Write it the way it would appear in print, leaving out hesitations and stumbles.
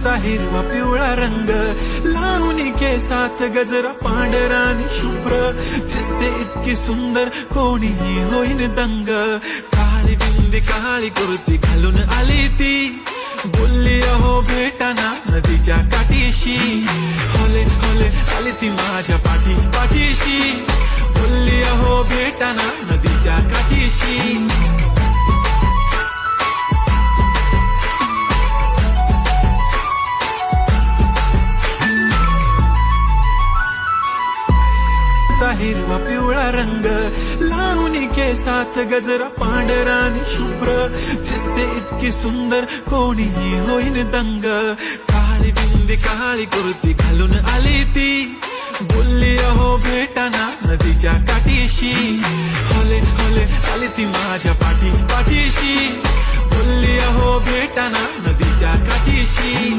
हिरवा पिवळा रंग लावणी केसात गजरा पांढरा आणि शुभ्र दिसते इतकी सुंदर कोणीही होईन दंग। काळी बिंदी काळी कुर्ती घालून आली ती बोलली अहो भेटाना नदीच्या काठीशी। होले होले आली ती माझ्या पाठीशी बोलली अहो भेटाना नदीच्या काठीशी। हिरवा पिवळा रंग लावणी केसात गजरा पांढरा आणि शुभ्र दिसते इतकी सुंदर कोणीही होईन दंग। काळी बिंदी काळी कुर्ती घालून आली ती बोलली अहो भेटाना नदीच्या काठीशी। होले होले आली ती माझ्या पाठीशी बोलली अहो भेटाना नदीच्या काठीशी।